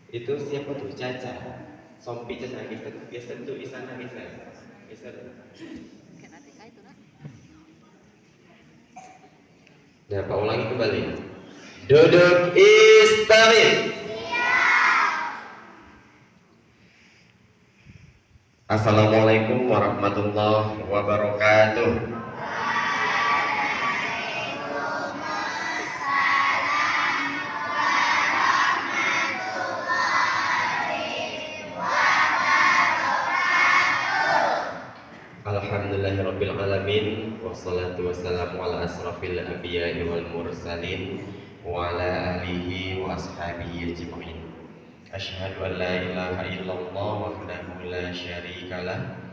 Itu siapa tuh? Caca. Sompi Caca geser tuh di sana geser. Geser. Nah, Pak ulangi kembali. Duduk istawi. Assalamualaikum warahmatullahi wabarakatuh. Alhamdulillahirabbil alamin wassalatu wassalamu ala asrofil anbiya'i wal mursalin wa ala alihi wa ashabihi ajmain. Asyhadu an la ilaha illallah wahdahu la syarikalah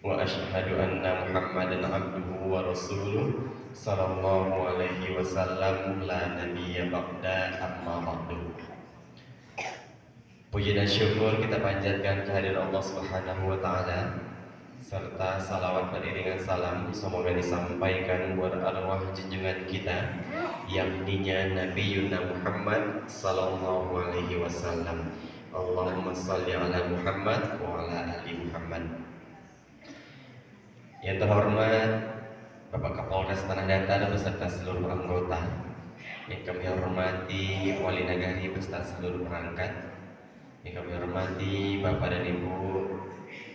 wa asyhadu anna Muhammadan abduhu wa rasuluh sallallahu alaihi wasallam la nabiyya ba'da amma ba'du. Puji dan syukur kita panjatkan kehadiran Allah Subhanahu wa taala serta salawat beriringan salam semoga disampaikan buat arwah junjungan kita yakninya Nabi Yuna Muhammad sallallahu alaihi wasallam. Allahumma shalli ala Muhammad wa ala ali Muhammad. Yang terhormat Bapak Kapolres Tanah Datar beserta seluruh anggota, yang kami hormati Wali Nagari beserta seluruh perangkat, yang kami hormati Bapak dan Ibu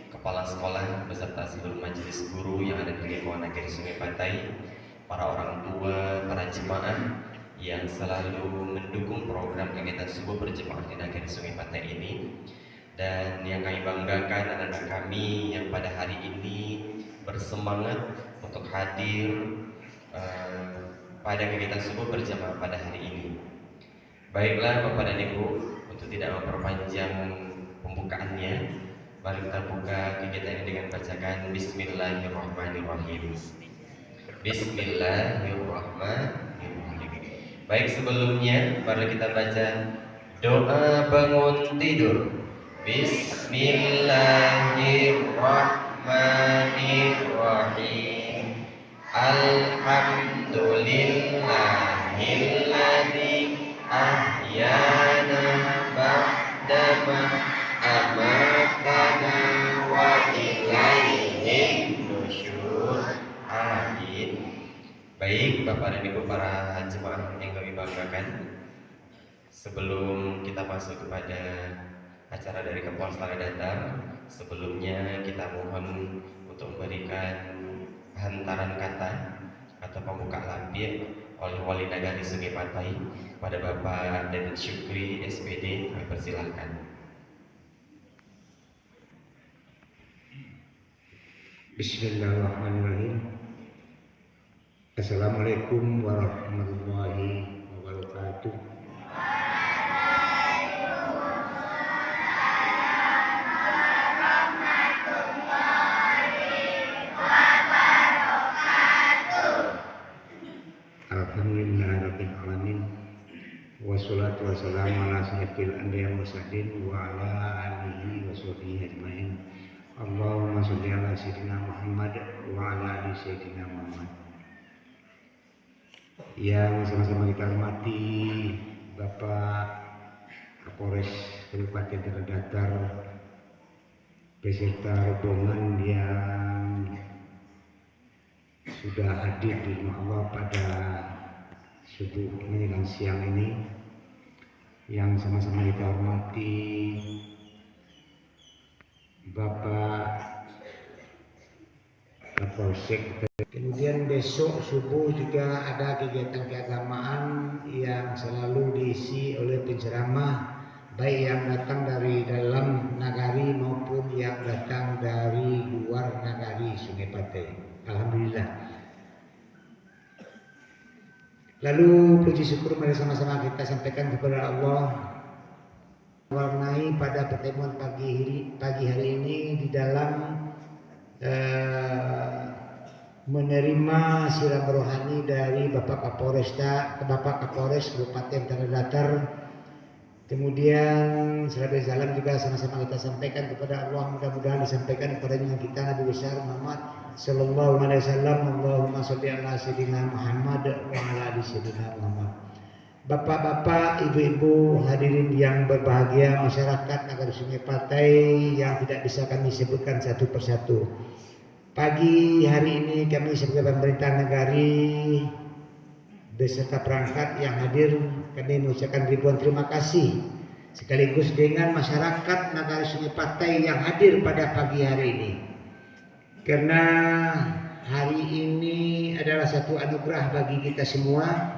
Kepala Sekolah beserta seluruh majelis guru yang ada di lingkungan Nagari Sungai Pantai, para orang tua, para jemaah yang selalu mendukung program kegiatan subuh berjemaah di Nagari Sungai Pantai ini, dan yang kami banggakan anak-anak kami yang pada hari ini bersemangat untuk hadir pada kegiatan subuh berjamaah pada hari ini. Baiklah Bapak dan Ibu, untuk tidak memperpanjang pembukaannya, mari kita buka kegiatan ini dengan bacakan Bismillahirrahmanirrahim. Bismillahirrahmanirrahim. Baik, sebelumnya mari kita baca doa bangun tidur. Bismillahirrahmanirrahim. Alhamdulillahilladzi ahyana ba'dama amatana wa ilaihin nusyur. Amin. Baik Bapak dan Ibu para jemaah yang kami banggakan, sebelum kita masuk kepada acara dari Kapolres Tanah Datar, sebelumnya kita mohon untuk memberikan hantaran kata atau pembuka lampir oleh Wali Nagari Sungai Pantai pada Bapak David Syukri SPD. Kami persilahkan. Bismillahirrahmanirrahim. Assalamualaikum warahmatullahi wabarakatuh. Alhamdulillahirabbil alamin. Wassalatu wassalamu ala asyrofil anbiya'i wal mursalin wa ala alihi washabihi ajmain. Allahumma sholli ala sayyidina Muhammad wa ala ali sayyidina Muhammad. Yang sama-sama kita hormati Bapak Kapolres Kabupaten Tanah Datar beserta rombongan yang sudah hadir di rumah Allah pada subuh menjelang siang ini, yang sama-sama kita hormati Bapak Kapolsek. Kemudian besok subuh juga ada kegiatan keagamaan yang selalu diisi oleh penceramah, baik yang datang dari dalam nagari maupun yang datang dari luar nagari Sungai Pantai. Alhamdulillah. Lalu puji syukur mari sama-sama kita sampaikan kepada Allah, warnai pada pertemuan pagi hari ini di dalam menerima siram rohani dari Bapak Kapolres Kabupaten Tanah Datar. Kemudian selebih salam juga sama-sama kita sampaikan kepada Allah, mudah-mudahan disampaikan kepada junjungan kita Nabi besar Muhammad sallallahu alaihi wasallam. Allahumma sholli ala sayyidina Muhammad wa ala ali sayyidina Muhammad. Bapak-bapak, ibu-ibu, hadirin yang berbahagia, masyarakat Nagari Sungai Patai yang tidak bisa kami sebutkan satu persatu. Pagi hari ini kami sebagai pemerintah negari beserta perangkat yang hadir, kami mengucapkan ribuan terima kasih sekaligus dengan masyarakat Nagari Sungai Patai yang hadir pada pagi hari ini. Karena hari ini adalah satu anugerah bagi kita semua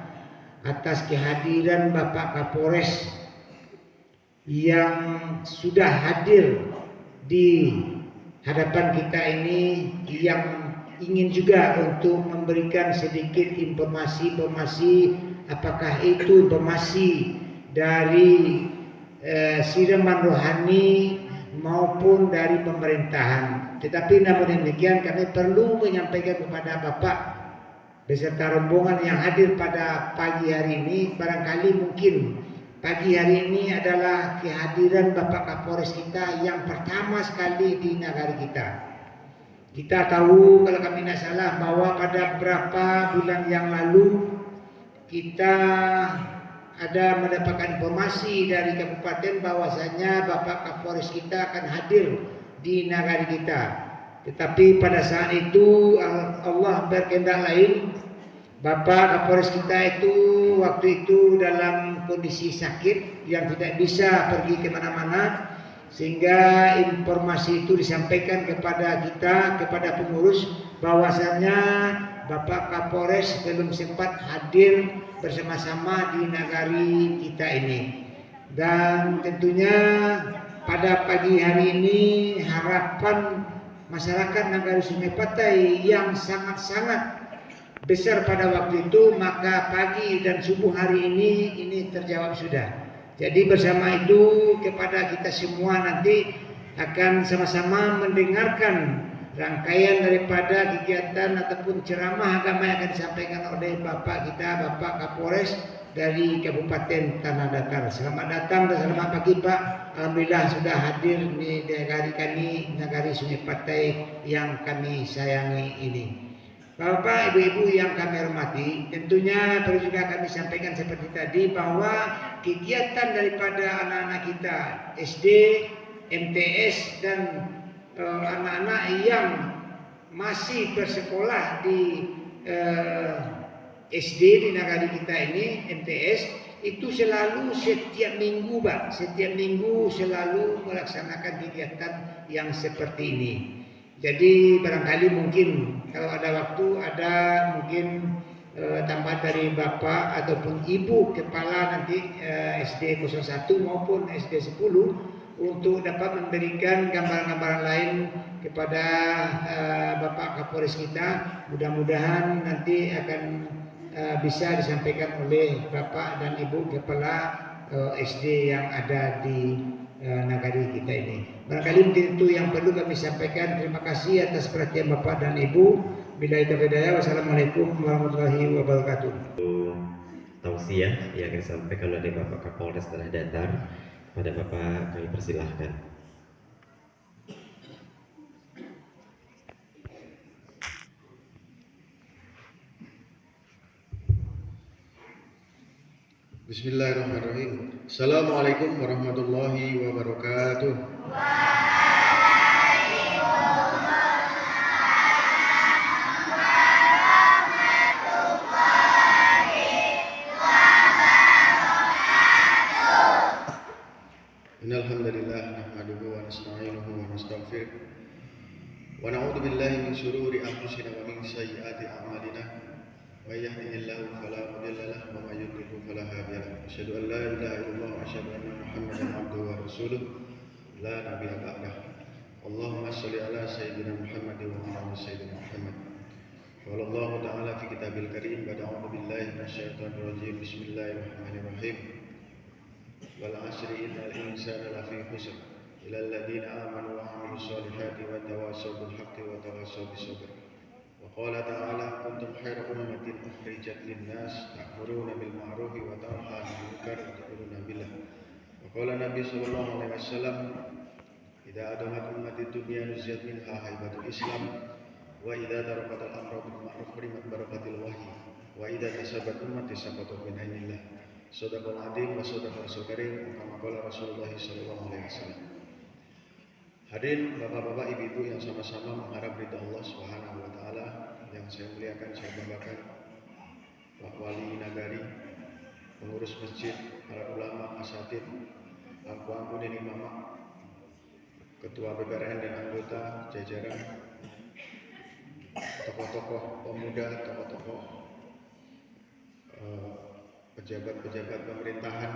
atas kehadiran Bapak Kapolres yang sudah hadir di hadapan kita ini, yang ingin juga untuk memberikan sedikit informasi apakah itu informasi dari siraman rohani maupun dari pemerintahan. Tetapi namun demikian kami perlu menyampaikan kepada Bapak beserta rombongan yang hadir pada pagi hari ini, barangkali mungkin pagi hari ini adalah kehadiran Bapak Kapolres kita yang pertama sekali di negara kita. Kita tahu, kalau kami tidak salah, bahwa pada beberapa bulan yang lalu kita ada mendapatkan informasi dari kabupaten bahwasanya Bapak Kapolres kita akan hadir di negara kita. Tetapi pada saat itu Allah berkehendak lain. Bapak Kapolres kita itu waktu itu dalam kondisi sakit yang tidak bisa pergi kemana-mana, sehingga informasi itu disampaikan kepada kita, kepada pengurus, bahwasanya Bapak Kapolres belum sempat hadir bersama-sama di nagari kita ini. Dan tentunya pada pagi hari ini harapan masyarakat Nagari Sungai Patai yang sangat-sangat besar pada waktu itu, maka pagi dan subuh hari ini terjawab sudah. Jadi bersama itu kepada kita semua nanti akan sama-sama mendengarkan rangkaian daripada kegiatan ataupun ceramah agama yang akan disampaikan oleh Bapak kita, Bapak Kapolres dari Kabupaten Tanah Datar. Selamat datang dan selamat pagi Pak. Alhamdulillah sudah hadir di negari kami, Nagari Sungai Patai yang kami sayangi ini. Bapak, ibu-ibu yang kami hormati, tentunya perlu juga kami sampaikan seperti tadi bahwa kegiatan daripada anak-anak kita SD, MTS dan anak-anak yang masih bersekolah di SD di negara kita ini, MTS, itu selalu setiap minggu Pak, setiap minggu selalu melaksanakan kegiatan yang seperti ini. Jadi barangkali mungkin kalau ada waktu, ada mungkin tambahan dari Bapak ataupun Ibu Kepala nanti SD 01 maupun SD 10 untuk dapat memberikan gambaran-gambaran lain kepada Bapak Kapolres kita. Mudah-mudahan nanti akan bisa disampaikan oleh Bapak dan Ibu Kepala SD yang ada di nagari kita ini. Barangkali mungkin itu yang perlu kami sampaikan. Terima kasih atas perhatian Bapak dan Ibu. Billahi taufiq hidayah. Wassalamualaikum warahmatullahi wabarakatuh. Tausiah yang akan disampaikan oleh Bapak Kapolres Tanah Datar, pada Bapak kami persilahkan. Bismillahirrahmanirrahim. Assalamualaikum warahmatullahi wabarakatuh. Innal hamdalillah nahmaduhu wa nasta'inuhu wa nastaghfiruh wa na'udzu billahi min shururi anfusina wa min sayyiati a'malina. من يهده الله فلا مضل له ومن يضلل فلا هادي له أشهد أن لا إله إلا الله وأشهد أن محمدا عبده ورسوله لا نبي بعده اللهم صل على سيدنا محمد وعلى آل سيدنا محمد قال الله تعالى في كتابه الكريم بعد أعوذ بالله من الشيطان الرجيم بسم الله الرحمن الرحيم والعصر إن الإنسان لفي خسر إلى الذين آمنوا وعملوا الصالحات وتواصوا بالحق وتواصوا بالصبر وقال تعالى كنتم خير أمة أخرجت للناس تأمرون بالمعروف وتنهون عن المنكر وتؤمنون بالله وقال النبي صلى الله عليه وسلم إذا أدمت أمة الدنيا نزيت منها هيبة الإسلام وإذا تركت الأمر بالمعروف حرمت بركة الوحي وإذا تسبت أمتي سقطت من عين الله Shadaqal adzim wa shadaqal karim kama qala Rasulullah sallallahu alaihi wasallam. Hadirin bapak-bapak, ibu-ibu yang sama-sama mengharap ridha Allah Subhanahu wa taala, yang saya muliakan, saya banggakan, Pak Wali Nagari, pengurus masjid, para ulama, asatid, angku-angku nenek mama, ketua PPRN dan anggota jajaran, tokoh-tokoh pemuda, tokoh-tokoh pejabat-pejabat pemerintahan,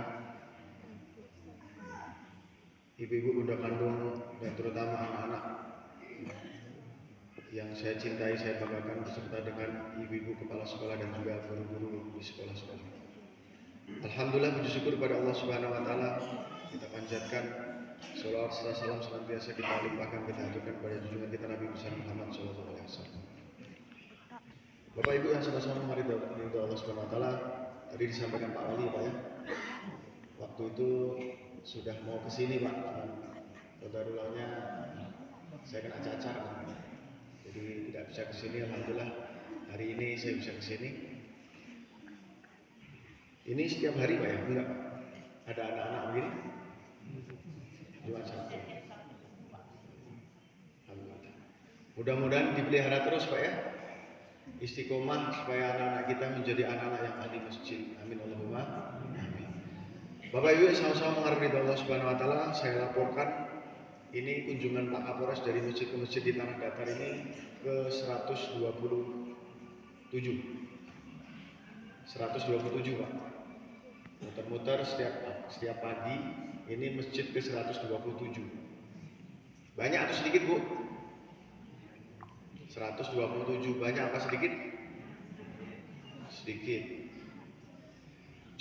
ibu-ibu bunda kandung, dan terutama anak-anak yang saya cintai, saya banggakan, beserta dengan ibu-ibu kepala sekolah dan juga guru-guru di sekolah-sekolah. Alhamdulillah, puji syukur kepada Allah Subhanahu wa taala, kita panjatkan sholawat serta salam senantiasa kita limpahkan, kita haturkan kepada junjungan kita Nabi besar Muhammad sallallahu alaihi wasallam. Bapak Ibu yang sama-sama menghargai Allah Subhanahu wa taala, tadi disampaikan Pak Wali, Pak ya. Waktu itu sudah mau ke sini, Pak. Qadarulahnya saya kena cacar, jadi tidak bisa ke sini. Alhamdulillah hari ini saya bisa ke sini. Ini setiap hari, Pak ya? Enggak. Ada anak-anak begini? Jumat Sabtu. Alhamdulillah. Mudah-mudahan dipelihara terus, Pak ya. Istiqomah supaya anak-anak kita menjadi anak-anak yang ahli masjid. Amin Allahumma amin. Bapak Ibu sama-sama menghargai Allah Subhanahu wa taala, saya laporkan ini kunjungan Pak Kapolres dari masjid ke masjid di Tanah Datar ini ke 127. 127, Pak. Muter-muter setiap pagi, ini masjid ke 127. Banyak atau sedikit, Bu? 127. Banyak apa sedikit? Sedikit.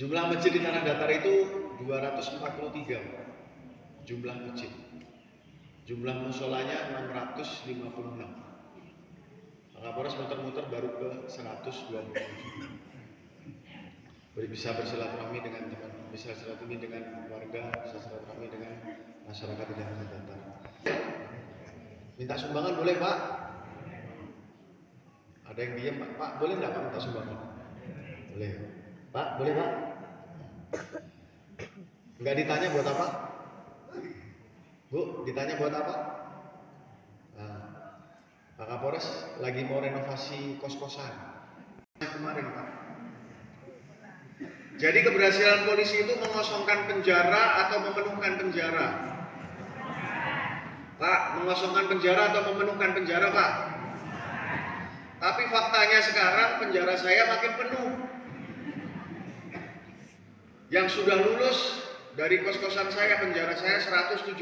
Jumlah masjid di Tanah Datar itu 243. Jumlah masjid. Jumlah musolanya 656. Pak Kapolres muter-muter baru ke 127. Bisa bersilaturahmi dengan teman, bisa silaturahmi dengan warga, bisa silaturahmi dengan masyarakat di Tanah Datar. Minta sumbangan boleh, Pak? Ada yang diam, Pak? Pak, boleh nggak Pak minta sumbangan? Boleh. Pak, boleh Pak? Nggak ditanya buat apa? Bu, ditanya buat apa? Nah, Pak Kapolres lagi mau renovasi kos-kosan. Kemarin, Pak. Jadi keberhasilan polisi itu mengosongkan penjara atau memenuhkan penjara? Pak, mengosongkan penjara atau memenuhkan penjara, Pak? Tapi faktanya sekarang penjara saya makin penuh. Yang sudah lulus dari kos-kosan saya, penjara saya 171.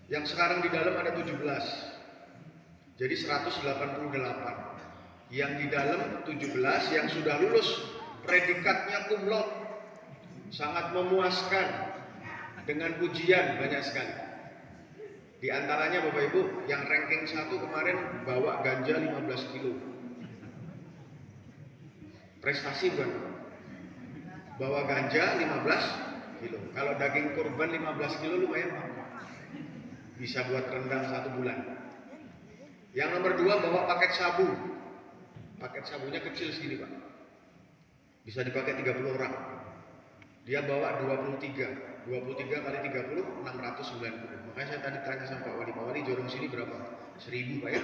Yang sekarang di dalam ada 17. Jadi 188. Yang di dalam 17, yang sudah lulus predikatnya cum laude. Sangat memuaskan, dengan pujian banyak sekali. Di antaranya Bapak Ibu, yang ranking 1 kemarin bawa ganja 15 kilo. Prestasi bukan? Bawa ganja 15 kilo. Kalau daging kurban 15 kilo lumayan, Pak. Bisa buat rendang 1 bulan. Yang nomor 2 bawa paket sabu. Paket sabunya kecil segini, Pak. Bisa dipakai 30 orang. Dia bawa 23. 23 kali 30, 690. Makanya saya tadi tanya sama Pak Wali, Jorong sini berapa? 1000, Pak ya?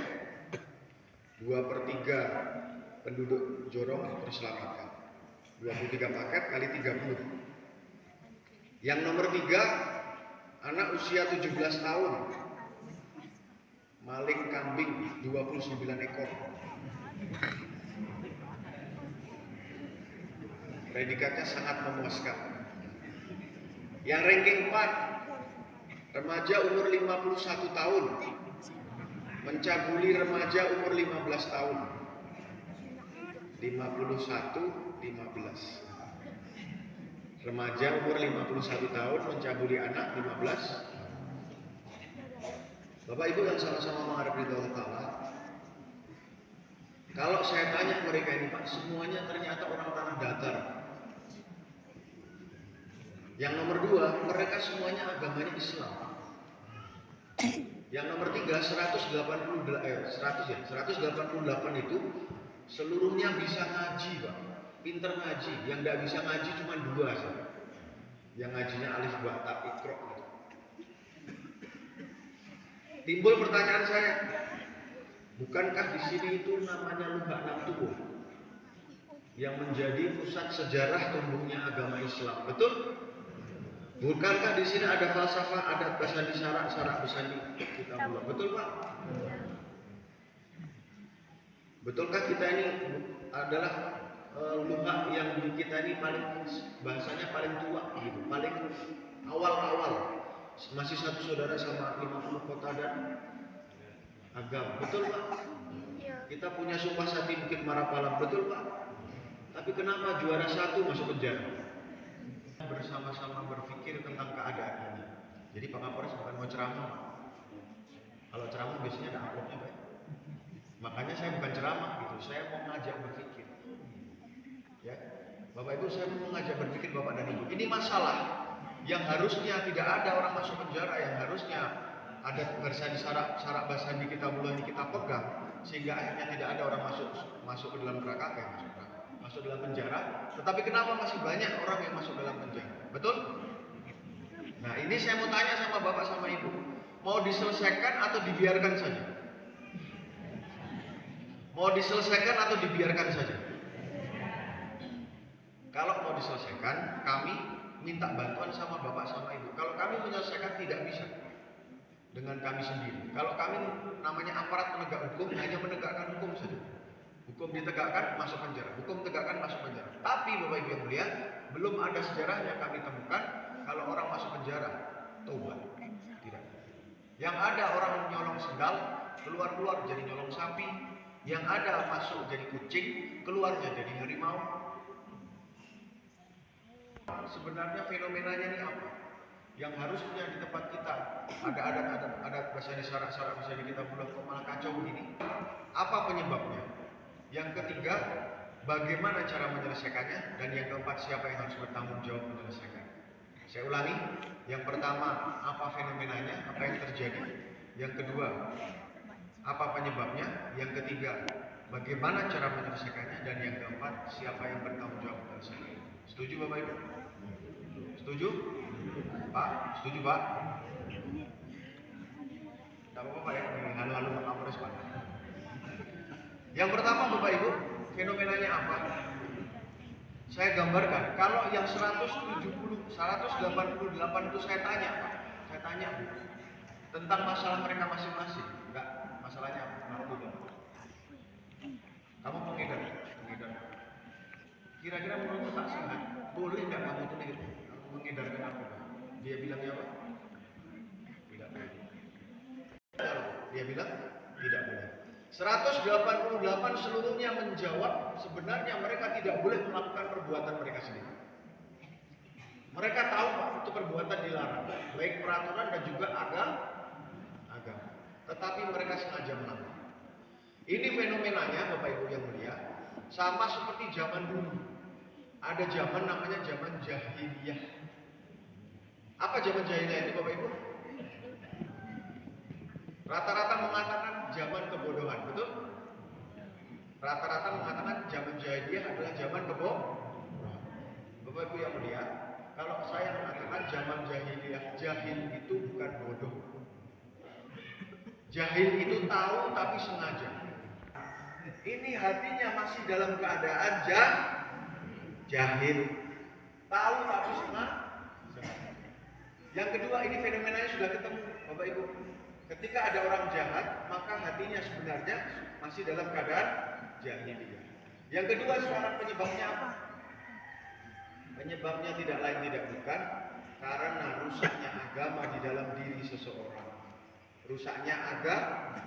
2/3 penduduk Jorong terselamatkan. 23 paket kali 30. Yang nomor 3, anak usia 17 tahun. Maling kambing 29 ekor. Predikatnya sangat memuaskan. Yang ranking 4, remaja umur 51 tahun mencabuli remaja umur 15 tahun. 51, 15. Remaja umur 51 tahun mencabuli anak 15. Bapak Ibu yang sama-sama mengharap ridha Allah, kalau saya tanya mereka ini, Pak, semuanya ternyata orang Tanah Datar. Yang nomor 2, mereka semuanya agamanya Islam. Yang nomor 3, 188 itu seluruhnya bisa ngaji, Pak. pinter ngaji, yang tidak bisa ngaji cuma dua saja. Yang ngajinya alif ba ta iqra gitu. Timbul pertanyaan saya, bukankah di sini itu namanya Lubak Namtuwo yang menjadi pusat sejarah tumbuhnya agama Islam, betul? Bukankah di sini ada falsafah, adat basani syarak basani kitabullah, betul Pak? Betulkah kita ini adalah Lubak yang di kita ini paling bahasanya paling tua gitu, paling awal-awal, masih satu saudara sama 50 kota dan agama, betul Pak? Kita punya Sumpah Sati Bukit Marapalang, betul Pak? Tapi kenapa juara satu masuk penjara? Bersama-sama berpikir tentang keadaan ini. Jadi Pak Kapolres bukan mau ceramah. Kalau ceramah biasanya ada amplopnya Pak. Makanya saya bukan ceramah gitu, saya mau ngajak berpikir. Ya, Bapak Ibu, saya mau ngajak berpikir Bapak dan Ibu. Ini masalah yang harusnya tidak ada orang masuk penjara, yang harusnya ada bersani syarak basani kitabullah ini kita pegang, sehingga akhirnya tidak ada orang masuk ke dalam neraka, masuk dalam penjara. Tetapi kenapa masih banyak orang yang masuk dalam penjara? Betul? Nah, ini saya mau tanya sama Bapak sama Ibu, mau diselesaikan atau dibiarkan saja? Mau diselesaikan atau dibiarkan saja? Kalau mau diselesaikan, kami minta bantuan sama Bapak sama Ibu. Kalau kami menyelesaikan tidak bisa dengan kami sendiri. Kalau kami namanya aparat penegak hukum, hanya menegakkan hukum saja. Hukum ditegakkan, masuk penjara. Hukum tegakkan, masuk penjara. Tapi Bapak Ibu yang mulia, belum ada sejarahnya kami temukan kalau orang masuk penjara, tobat. Tidak. Yang ada orang nyolong sendal, keluar jadi nyolong sapi. Yang ada masuk jadi kucing, keluarnya jadi harimau. Sebenarnya fenomenanya ini apa? Yang harusnya di tempat kita ada adat bahasa syarak bahasa kita bulan kok malah kacau begini. Apa penyebabnya? Yang ketiga, bagaimana cara menyelesaikannya? Dan yang keempat, siapa yang harus bertanggung jawab menyelesaikan? Saya ulangi, yang pertama, apa fenomenanya? Apa yang terjadi? Yang kedua, apa penyebabnya? Yang ketiga, bagaimana cara menyelesaikannya? Dan yang keempat, siapa yang bertanggung jawab menyelesaikannya? Setuju Bapak Ibu? Setuju? Pak? Setuju Pak? Tidak apa-apa Pak ya, halu-halu Pak Kapolres Pak. Yang pertama Bapak Ibu, fenomenanya apa? Saya gambarkan, kalau yang 188 itu saya tanya Pak, saya tanya Bu, tentang masalah mereka masing-masing. Enggak, masalahnya apa? Narkoba. Kamu pengedar. Kira-kira menurut tak sehat, boleh nggak kamu itu mengedarkan narkoba? Dia bilangnya apa? Tidak boleh. Dia bilang tidak boleh. 188 seluruhnya menjawab sebenarnya mereka tidak boleh melakukan perbuatan mereka sendiri. Mereka tahu Pak, itu perbuatan dilarang, baik peraturan dan juga agama. Tetapi mereka sengaja melakukan. Ini fenomenanya Bapak Ibu yang mulia, sama seperti zaman dulu. Ada zaman namanya zaman jahiliyah. Apa zaman jahiliyah itu Bapak Ibu? Rata-rata mengatakan zaman kebodohan, betul? Rata-rata mengatakan zaman jahiliyah adalah zaman kebodohan. Bapak Ibu yang mulia, kalau saya mengatakan zaman jahiliyah, jahil itu bukan bodoh. Jahil itu tahu tapi sengaja. Ini hatinya masih dalam keadaan jahil. Tahu tapi sengaja. Yang kedua, ini fenomenanya sudah ketemu Bapak Ibu. Ketika ada orang jahat, maka hatinya sebenarnya masih dalam keadaan jahiliyah. Yang kedua, sekarang penyebabnya apa? Penyebabnya tidak lain tidak bukan karena rusaknya agama di dalam diri seseorang. Rusaknya agama.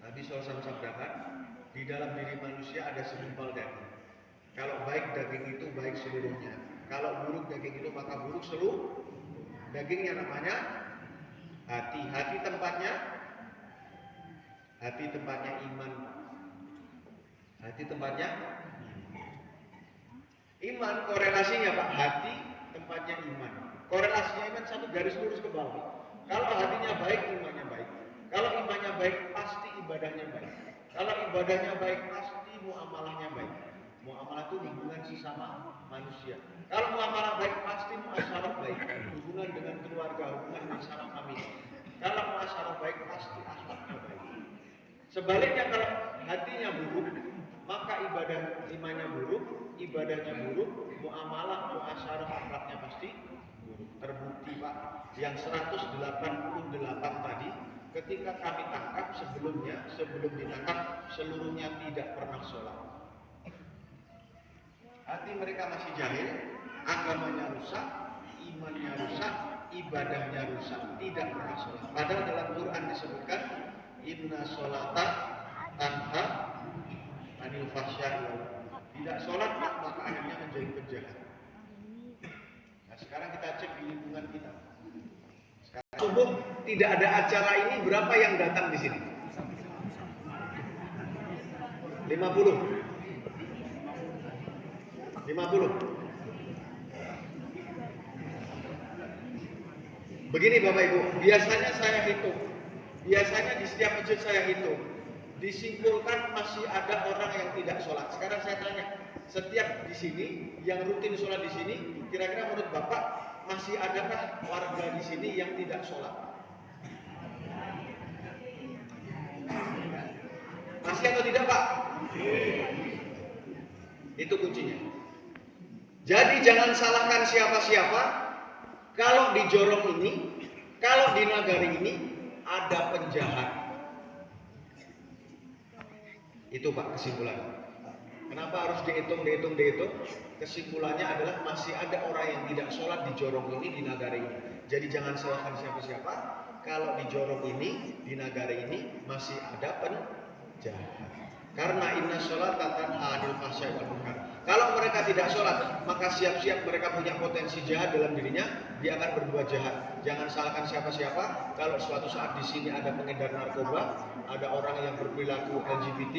Nabi SAW sabdakan, di dalam diri manusia ada segumpal daging. Kalau baik daging itu baik seluruhnya. Kalau buruk daging itu maka buruk seluruh. Dagingnya namanya hati. Hati tempatnya iman. Hati tempatnya iman. Korelasinya Pak, hati tempatnya iman. Korelasinya iman satu garis lurus ke bawah. Kalau hatinya baik, imannya baik. Kalau imannya baik, pasti ibadahnya baik. Kalau ibadahnya baik, pasti muamalahnya baik. Muamalah itu hubungan sesama manusia. Kalau muamalah baik, pasti muasyarah baik. Hubungan dengan keluarga, hubungan dengan sama family. Kalau muasyarah baik, pasti akhlaknya baik. Sebaliknya kalau hatinya buruk, maka imannya buruk, ibadahnya buruk, muamalah, muasyarah, akhlaknya pasti buruk. Terbukti Pak, yang 188 tadi, ketika kami tangkap sebelum ditangkap, seluruhnya tidak pernah sholat. Hati mereka masih jahil, agamanya rusak, imannya rusak, ibadahnya rusak, tidak pernah sholat. Padahal dalam Quran disebutkan, inna sholata tanha anil fahsya'i. Tidak sholat maka akhirnya menjadi penjahat. Nah sekarang kita cek di lingkungan kita. Sekarang subuh tidak ada acara ini, berapa yang datang di sini? 50. Begini Bapak Ibu, biasanya saya hitung. Biasanya di setiap masjid saya hitung. Disimpulkan masih ada orang yang tidak sholat. Sekarang saya tanya, setiap di sini yang rutin sholat di sini, kira-kira menurut Bapak masih adakah warga di sini yang tidak sholat? Masih atau tidak Pak? Itu kuncinya. Jadi jangan salahkan siapa-siapa. Kalau di Jorong ini, kalau di Nagari ini ada penjahat. Itu Pak kesimpulan. Kenapa harus dihitung? Kesimpulannya adalah masih ada orang yang tidak sholat di Jorong ini, di Nagari ini. Jadi jangan salahkan siapa-siapa. Kalau di Jorong ini, di Nagari ini masih ada penjahat. Karena inna sholata tanha 'anil fahsya'i wal munkar. Kalau mereka tidak sholat, maka siap-siap mereka punya potensi jahat dalam dirinya, dia akan berbuat jahat. Jangan salahkan siapa-siapa. Kalau suatu saat di sini ada pengedar narkoba, ada orang yang berperilaku LGBT,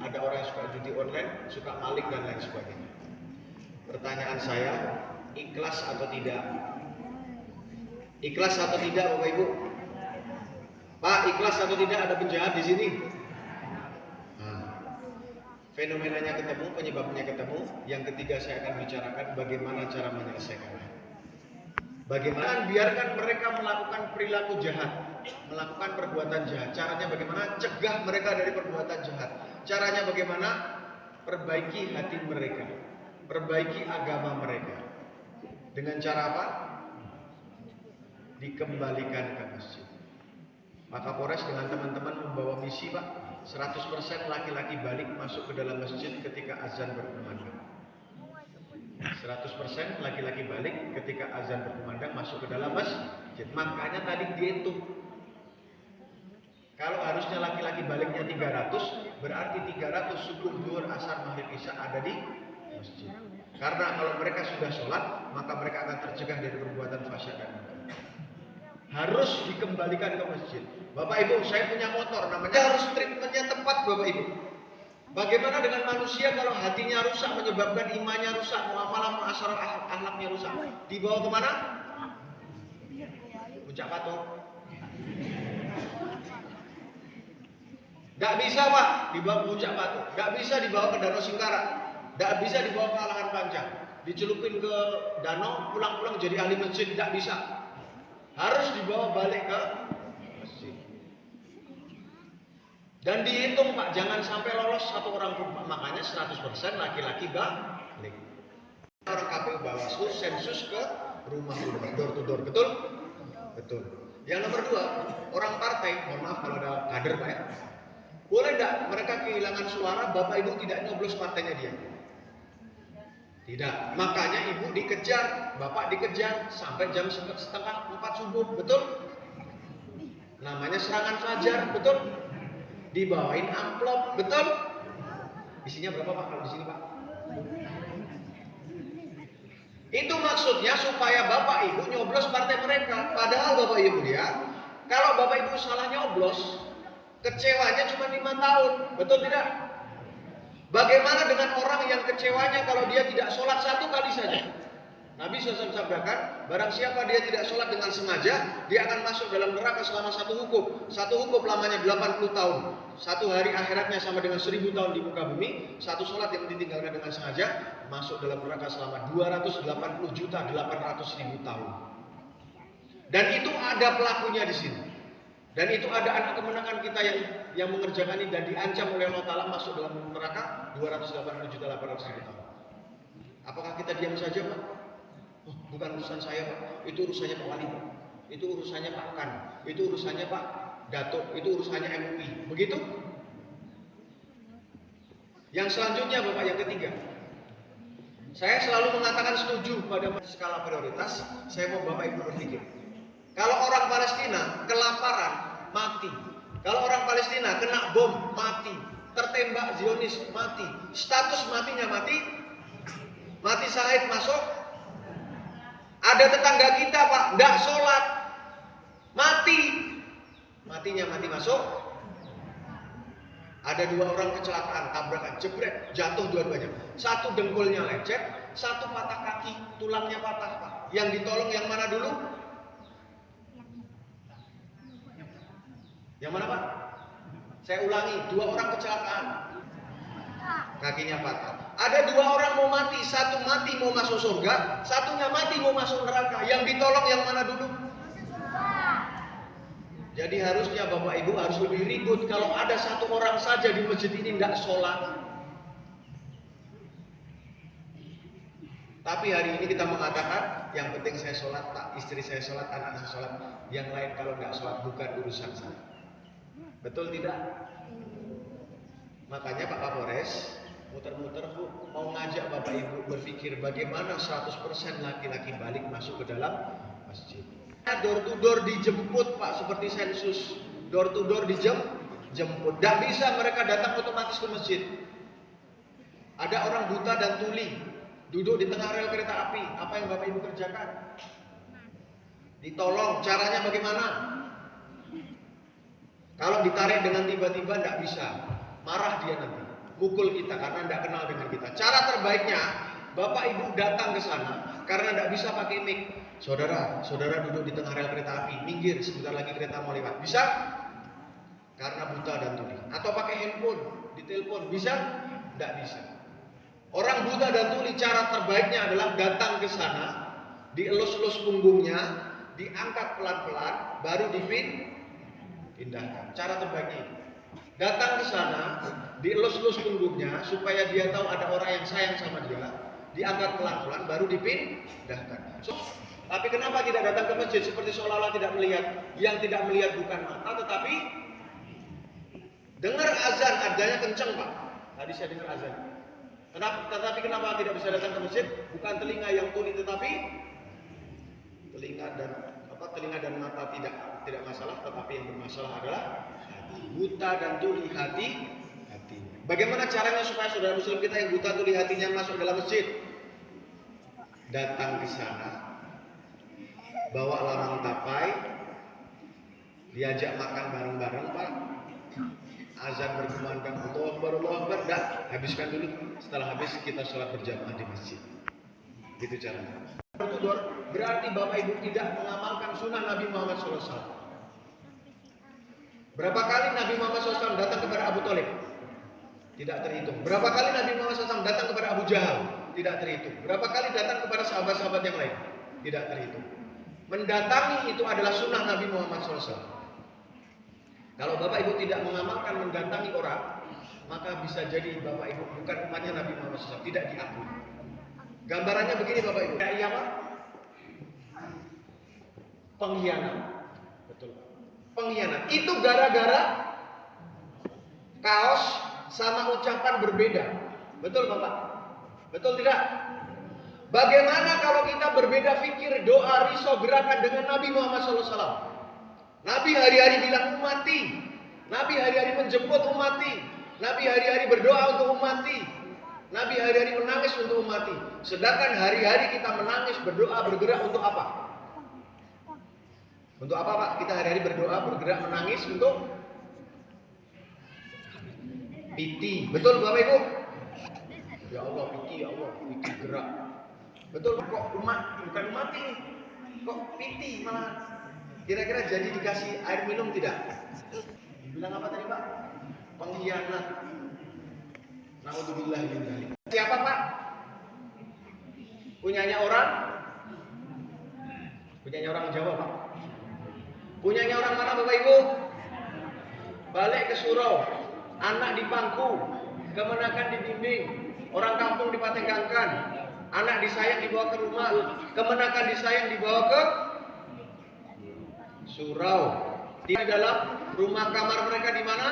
ada orang yang suka judi online, suka maling dan lain sebagainya. Pertanyaan saya, ikhlas atau tidak? Ikhlas atau tidak Bapak Ibu? Pak, ikhlas atau tidak ada penjahat di sini? Fenomenanya ketemu, penyebabnya ketemu. Yang ketiga saya akan bicarakan bagaimana cara menyelesaikannya. Bagaimana biarkan mereka melakukan perilaku jahat, melakukan perbuatan jahat. Caranya bagaimana? Cegah mereka dari perbuatan jahat. Caranya bagaimana? Perbaiki hati mereka, perbaiki agama mereka. Dengan cara apa? Dikembalikan ke masjid. Maka Polres dengan teman-teman membawa misi Pak, 100% laki-laki balik masuk ke dalam masjid ketika azan berkumandang. 100% laki-laki balik ketika azan berkumandang masuk ke dalam masjid. Makanya tadi dihitung. Kalau harusnya laki-laki baliknya 300, berarti 300 subuh, zuhur, asar, maghrib, isya ada di masjid. Karena kalau mereka sudah sholat, maka mereka akan tercegah dari perbuatan fahsya dan munkar. Harus dikembalikan ke masjid. Bapak Ibu, saya punya motor, namanya harus treatmentnya tepat Bapak Ibu. Bagaimana dengan manusia kalau hatinya rusak, menyebabkan imannya rusak, muamalah, muasyarah, akhlaknya rusak? Dibawa kemana? Puncak Batu. Gak bisa Pak, dibawa ke Puncak Batu. Gak bisa dibawa ke Danau Singkara. Gak bisa dibawa ke Alahan Panjang. Dicelupin ke danau, pulang-pulang jadi ahli masjid. Gak bisa. Harus dibawa balik ke masjid. Dan dihitung Pak, jangan sampai lolos satu orang pun. Makanya 100% laki-laki balik. Orang KPU Bawaslu sensus ke rumah-rumah, door to door, betul? Betul. Yang nomor 2, orang partai, mohon maaf kalau ada kader Pak ya. Boleh enggak mereka kehilangan suara, Bapak Ibu tidak nyoblos partainya dia? Tidak. Makanya Ibu dikejar, Bapak dikejar sampai jam 3:30 subuh, betul? Namanya serangan fajar, betul? Dibawain amplop, betul? Isinya berapa Pak kalau di sini Pak? Itu maksudnya supaya Bapak Ibu nyoblos partai mereka. Padahal Bapak Ibu ya, kalau Bapak Ibu salah nyoblos, kecewanya cuma 5 tahun, betul tidak? Bagaimana dengan orang yang kecewanya kalau dia tidak sholat 1 kali saja? Nabi SAW sabdakan, barang siapa dia tidak sholat dengan sengaja, dia akan masuk dalam neraka selama satu hukum. Satu hukum lamanya 80 tahun. Satu hari akhiratnya sama dengan 1000 tahun di muka bumi. Satu sholat yang ditinggalkan dengan sengaja, masuk dalam neraka selama 280.800.000 tahun. Dan itu ada pelakunya di sini. Dan itu ada anak kemenangan kita yang mengerjakan ini dan diancam oleh Allah Ta'ala masuk dalam neraka 280.800.000 tahun. Apakah kita diam saja, Pak? Oh, bukan urusan saya, Pak. Itu urusannya Pak Wali, Pak. Itu urusannya Pak Kan. Itu urusannya Pak Datuk. Itu urusannya MUI. Begitu? Yang selanjutnya, Bapak, yang ketiga. Saya selalu mengatakan setuju pada skala prioritas. Saya mau Bapak Ibu berpikir. Kalau orang Palestina kelaparan, mati. Kalau orang Palestina kena bom, mati. Tertembak Zionis, mati. Status matinya mati. Mati syahid masuk. Ada tetangga kita, Pak, enggak sholat, mati. Matinya mati masuk. Ada 2 orang kecelakaan, tabrakan, jebret, jatuh dua-duanya. Satu dengkulnya lecet, satu patah kaki, tulangnya patah, Pak. Yang ditolong yang mana dulu? Yang mana, Pak? Saya ulangi, 2 orang kecelakaan, kakinya patah. Ada 2 orang mau mati, satu mati mau masuk surga, satunya mati mau masuk neraka. Yang ditolong yang mana dulu? Jadi harusnya Bapak Ibu harus lebih ribut kalau ada 1 orang saja di masjid ini tidak sholat. Tapi hari ini kita mengatakan, yang penting saya sholat, Pak, istri saya sholat, anak saya sholat. Yang lain kalau tidak sholat bukan urusan saya. Betul tidak? Makanya Pak Kapolres muter-muter, Bu, mau ngajak Bapak Ibu berpikir bagaimana 100% laki-laki balik masuk ke dalam masjid. Door to door dijemput, Pak, seperti sensus. Door to door dijemput. Tidak bisa mereka datang otomatis ke masjid. Ada orang buta dan tuli duduk di tengah rel kereta api. Apa yang Bapak Ibu kerjakan? Ditolong. Caranya bagaimana? Kalau ditarik dengan tiba-tiba tidak bisa. Marah dia nanti. Pukul kita karena tidak kenal dengan kita. Cara terbaiknya, Bapak Ibu datang ke sana karena tidak bisa pakai mic. Saudara duduk di tengah rel kereta api, minggir, sebentar lagi kereta mau lewat. Bisa? Karena buta dan tuli. Atau pakai handphone, ditelepon, bisa? Tidak bisa. Orang buta dan tuli cara terbaiknya adalah datang ke sana, dielus-elus punggungnya, diangkat pelan-pelan, baru dipindahkan. Cara terbaiknya itu. Datang ke sana, dielus-elus punggungnya supaya dia tahu ada orang yang sayang sama dia, diangkat pelan-pelan, baru dipindahkan. Tapi kenapa tidak datang ke masjid seperti seolah-olah tidak melihat? Yang tidak melihat bukan mata, tetapi dengar azan, adanya kenceng, Pak. Tadi saya dengar azan. Tetapi kenapa tidak bisa datang ke masjid? Bukan telinga yang tuli, tetapi telinga dan mata tidak masalah, tetapi yang bermasalah adalah hati. Buta dan tuli hati. Bagaimana caranya supaya saudara muslim kita yang buta tuli hatinya masuk dalam masjid? Datang ke sana, bawa lamang tapai, diajak makan bareng-bareng, Pak. Azan berkumandang, Allahu Akbar, Allahu Akbar, habiskan dulu. Setelah habis kita sholat berjamaah di masjid. Gitu caranya. Berarti Bapak Ibu tidak mengamalkan sunnah Nabi Muhammad SAW. Berapa kali Nabi Muhammad SAW datang kepada Abu Thalib? Tidak terhitung. Berapa kali Nabi Muhammad SAW datang kepada Abu Jahal? Tidak terhitung. Berapa kali datang kepada sahabat-sahabat yang lain? Tidak terhitung. Mendatangi itu adalah sunnah Nabi Muhammad SAW. Kalau Bapak Ibu tidak mengamalkan mendatangi orang, maka bisa jadi Bapak Ibu bukan umatnya Nabi Muhammad SAW, tidak diakui. Gambarannya begini Bapak Ibu. Iya Pak? Pengkhianat. Betul. Pengkhianat. Itu gara-gara kaos sama ucapan berbeda. Betul Bapak? Betul tidak? Bagaimana kalau kita berbeda fikir, doa, risau, gerakan dengan Nabi Muhammad SAW? Nabi hari-hari bilang umati. Nabi hari-hari menjemput umati. Nabi hari-hari berdoa untuk umati. Nabi hari-hari menangis untuk umati. Sedangkan hari-hari kita menangis, berdoa, bergerak untuk apa? Untuk apa Pak? Kita hari-hari berdoa, bergerak, menangis untuk piti. Betul Bapak Ibu? Ya Allah, piti, ya Allah, piti gerak. Betul, kok bukan umati, kok piti malah. Kira-kira jadi dikasih air minum tidak? Bilang apa tadi Pak? Pengkhianat. Naudzubillah min dzalik. Siapa Pak? Punyanya orang? Punyanya orang Jawa Pak. Punyanya orang mana Bapak Ibu? Balik ke surau, anak di pangku, kemenakan dibimbing, orang kampung dipatengkangkan, anak disayang dibawa ke rumah, kemenakan disayang dibawa ke surau. Di dalam rumah kamar mereka di mana?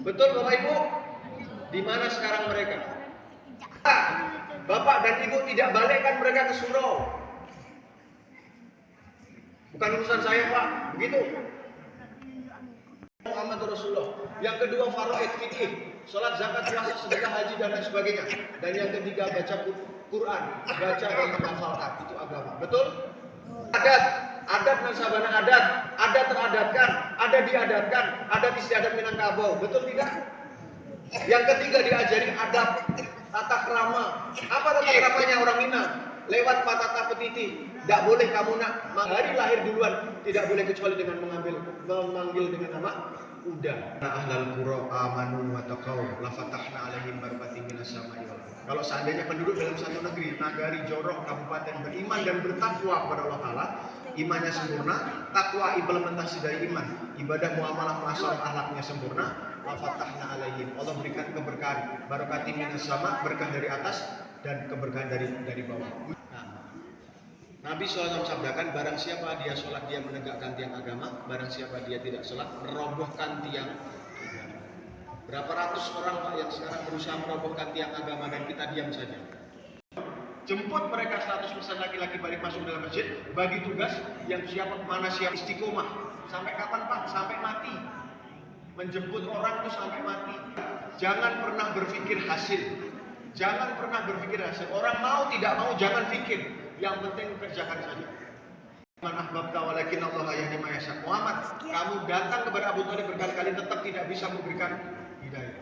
Betul Bapak Ibu? Di mana sekarang mereka? Bapak dan Ibu tidak balikkan mereka ke surau. Bukan urusan saya Pak, begitu. Muhammad Rasulullah. Yang kedua faraid fikih, salat, zakat, puasa, sedekah, haji dan lain sebagainya. Dan yang ketiga baca Quran, baca dan menghafalkan, itu agama. Betul? Adat dan sabana adat teradatkan, ada diadatkan, adat istiadat Minangkabau. Betul tidak? Yang ketiga diajari adab, tata krama. Apa tata kramanya orang Minang? Lewat patata petiti. Tidak boleh kamu nak hari lahir duluan, tidak boleh kecuali dengan memanggil dengan nama udah. Ahlal qura amanu wa taqaw la fatahna alaihim barakatin minas sama'i wal ardh. Kalau seandainya penduduk dalam satu negeri, nagari, jorok, kabupaten beriman dan bertakwa kepada Allah Taala, imannya sempurna, takwa implementasi dari iman, ibadah muamalah muasalah akhlaknya sempurna, la fatahna alaihim. Allah berikan keberkahan, barakatin minas sama, berkah dari atas dan keberkahan dari bawah. Nabi SAW sabdakan, barang siapa dia sholat, dia menegakkan tiang agama. Barang siapa dia tidak sholat, merobohkan tiang agama. Berapa ratus orang Pak yang sekarang berusaha merobohkan tiang agama dan kita diam saja. Jemput mereka 100% laki-laki balik masuk dalam masjid. Bagi tugas yang mana siap istiqomah. Sampai kapan Pak? Sampai mati. Menjemput orang itu sampai mati. Jangan pernah berpikir hasil. Jangan pernah berpikir hasil. Orang mau tidak mau jangan pikir. Yang penting kerjakan saja. Man ahbabta walakin Allah yahdi man yasha. Muhammad, kamu datang kepada Abu Thalib berkali-kali tetap tidak bisa memberikan hidayah.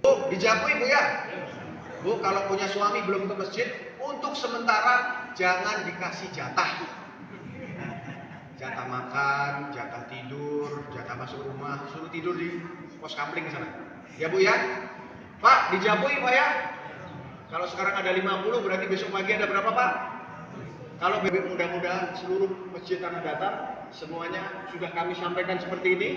Bu, dijabui Bu ya. Bu, kalau punya suami belum ke masjid, untuk sementara jangan dikasih jatah. Jatah makan, jatah tidur, jatah masuk rumah, suruh tidur di pos kampling sana. Ya Bu ya. Pak, dijabui Pak ya. Kalau sekarang ada 50, berarti besok pagi ada berapa Pak? Kalau mudah-mudahan seluruh masjid Tanah Datar semuanya sudah kami sampaikan seperti ini.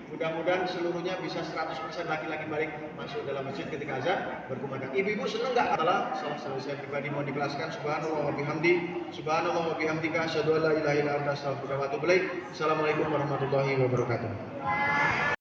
Mudah-mudahan seluruhnya bisa 100% laki-laki balik masuk dalam masjid ketika azan berkumandang. Ibu-ibu senang nggak? Salah saya pribadi mau dikelaskan. Subhanallah wa bihamdika asyhadu an la ilaha illa anta astaghfiruka wa atubu ilaik. Assalamualaikum warahmatullahi wabarakatuh.